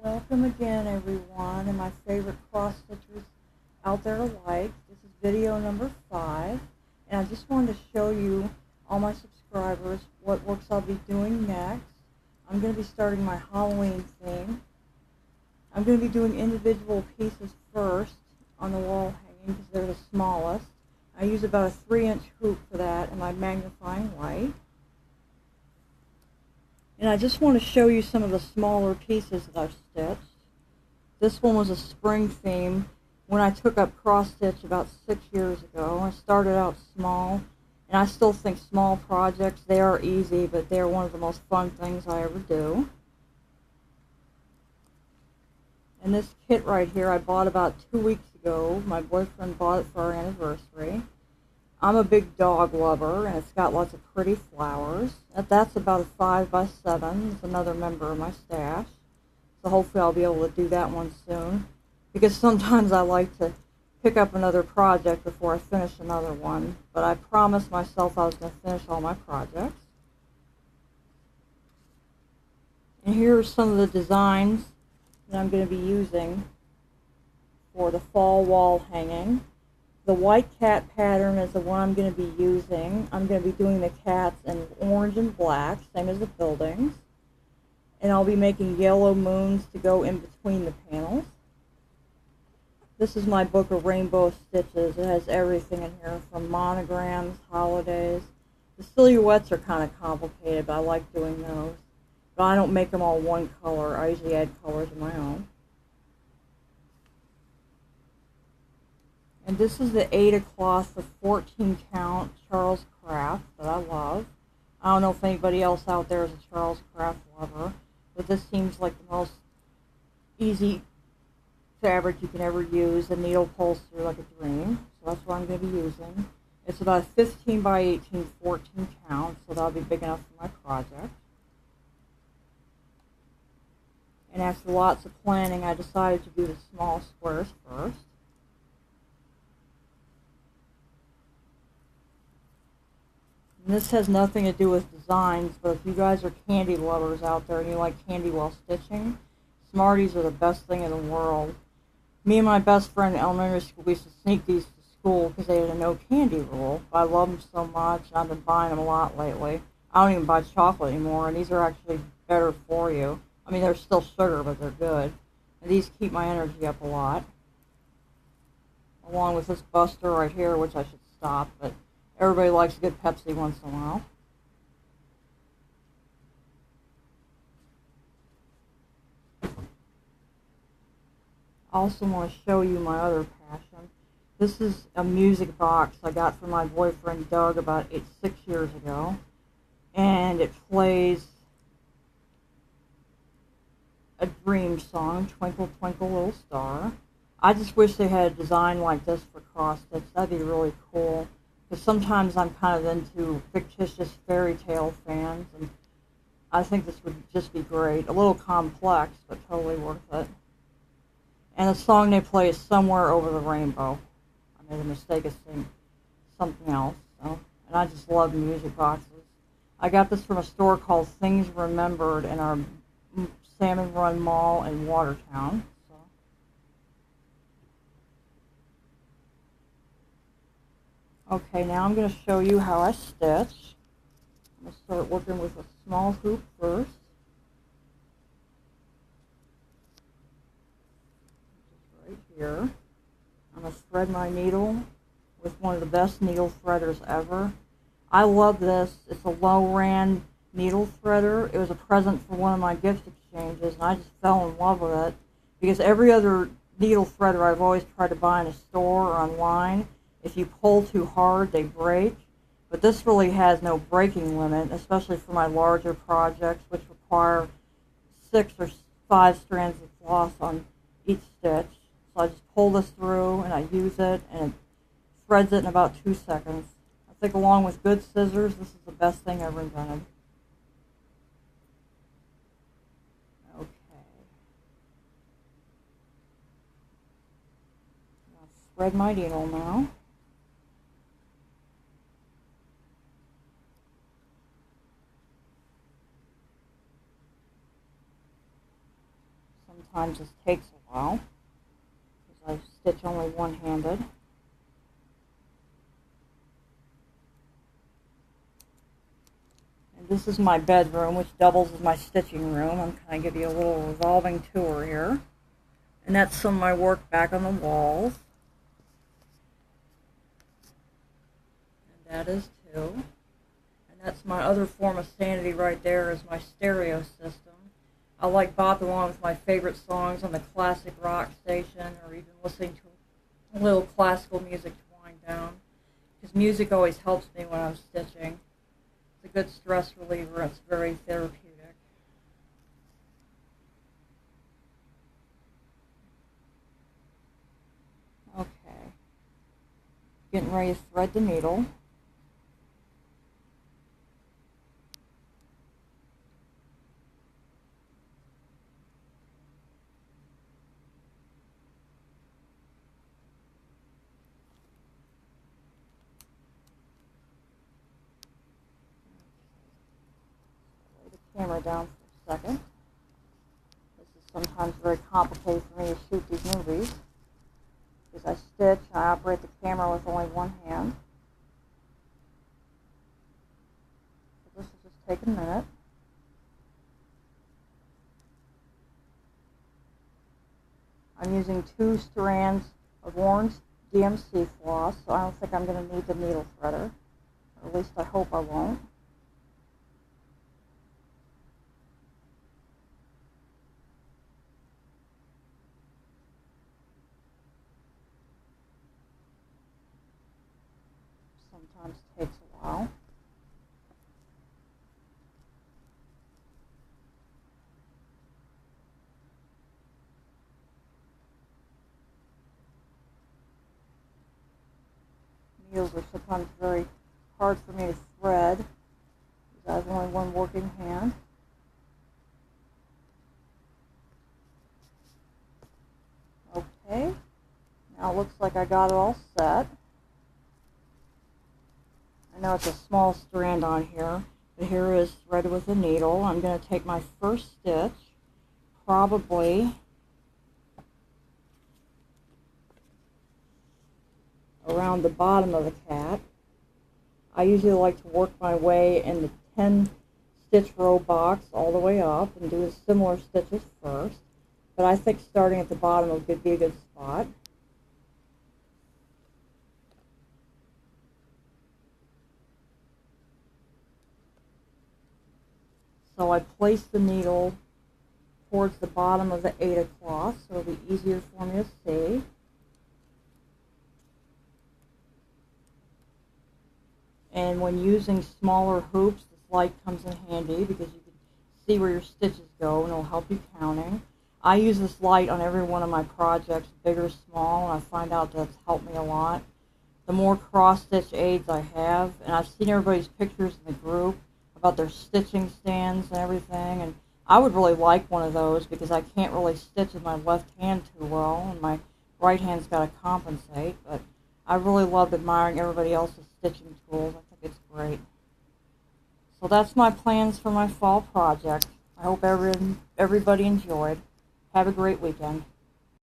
Welcome again, everyone, and my favorite cross stitchers out there alike. This is video number 5, and I just wanted to show you, all my subscribers, what works I'll be doing next. I'm going to be starting my Halloween theme. I'm going to be doing individual pieces first on the wall hanging because they're the smallest. I use about a 3-inch hoop for that and my magnifying light. And I just want to show you some of the smaller pieces that I've stitched. This one was a spring theme when I took up cross stitch about 6 years ago. I started out small, and I still think small projects, they are easy, but they're one of the most fun things I ever do. And this kit right here I bought about 2 weeks ago. My boyfriend bought it for our anniversary. I'm a big dog lover, and it's got lots of pretty flowers. That's about a 5x7. It's another member of my stash. So hopefully I'll be able to do that one soon. Because sometimes I like to pick up another project before I finish another one. But I promised myself I was going to finish all my projects. And here are some of the designs that I'm going to be using for the fall wall hanging. The white cat pattern is the one I'm going to be using. I'm going to be doing the cats in orange and black, same as the buildings. And I'll be making yellow moons to go in between the panels. This is my book of rainbow stitches. It has everything in here from monograms, holidays. The silhouettes are kind of complicated, but I like doing those. But I don't make them all one color. I usually add colors of my own. And this is the Aida cloth, the 14 count Charles Craft that I love. I don't know if anybody else out there is a Charles Craft lover, but this seems like the most easy fabric you can ever use. The needle pulls through like a dream, so that's what I'm going to be using. It's about 15 by 18, 14 count, so that'll be big enough for my project. And after lots of planning, I decided to do the small squares first. And this has nothing to do with designs, but if you guys are candy lovers out there and you like candy while stitching, Smarties are the best thing in the world. Me and my best friend in elementary school, we used to sneak these to school because they had a no candy rule. But I love them so much, and I've been buying them a lot lately. I don't even buy chocolate anymore, and these are actually better for you. I mean, they're still sugar, but they're good. And these keep my energy up a lot. Along with this Buster right here, which I should stop, but everybody likes a good Pepsi once in a while. I also want to show you my other passion. This is a music box I got from my boyfriend Doug about 6 years ago. And it plays a dream song, Twinkle Twinkle Little Star. I just wish they had a design like this for cross stitch. That'd be really cool. Because sometimes I'm kind of into fictitious fairy tale fans, and I think this would just be great. A little complex, but totally worth it. And the song they play is Somewhere Over the Rainbow. I made a mistake of saying something else. So, and I just love music boxes. I got this from a store called Things Remembered in our Salmon Run Mall in Watertown. Okay, now I'm going to show you how I stitch. I'm going to start working with a small hoop first. Right here. I'm going to thread my needle with one of the best needle threaders ever. I love this. It's a Loran needle threader. It was a present for one of my gift exchanges, and I just fell in love with it because every other needle threader I've always tried to buy in a store or online, if you pull too hard, they break. But this really has no breaking limit, especially for my larger projects, which require 6 or 5 strands of floss on each stitch. So I just pull this through, and I use it, and it threads it in about 2 seconds. I think along with good scissors, this is the best thing ever invented. Okay. I'll thread my needle now. Sometimes this takes a while because I stitch only one-handed. And this is my bedroom, which doubles as my stitching room. I'm kind of give you a little revolving tour here. And that's some of my work back on the walls. And that is too. And that's my other form of sanity right there, is my stereo system. I like bopping along with my favorite songs on the classic rock station, or even listening to a little classical music to wind down. Because music always helps me when I'm stitching. It's a good stress reliever. It's very therapeutic. Okay. Getting ready to thread the needle. Lay the camera down for a second. This is sometimes very complicated for me to shoot these movies, because I stitch and I operate the camera with only one hand. So this will just take a minute. I'm using 2 strands of orange DMC floss, so I don't think I'm going to need the needle threader. Or at least I hope I won't. Sometimes takes a while. Needles are sometimes very hard for me to thread because I have only one working hand. Okay, now it looks like I got it all set. I know it's a small strand on here, but here is threaded with a needle. I'm going to take my first stitch, probably around the bottom of the cap. I usually like to work my way in the 10 stitch row box all the way up and do similar stitches first, but I think starting at the bottom would be a good spot. So I place the needle towards the bottom of the Aida cloth so it'll be easier for me to see. And when using smaller hoops, this light comes in handy because you can see where your stitches go and it'll help you counting. I use this light on every one of my projects, big or small, and I find out that it's helped me a lot. The more cross-stitch aids I have, and I've seen everybody's pictures in the group about their stitching stands and everything, and I would really like one of those because I can't really stitch with my left hand too well, and my right hand's got to compensate, but I really love admiring everybody else's stitching tools. I think it's great. So that's my plans for my fall project. I hope everybody enjoyed. Have a great weekend.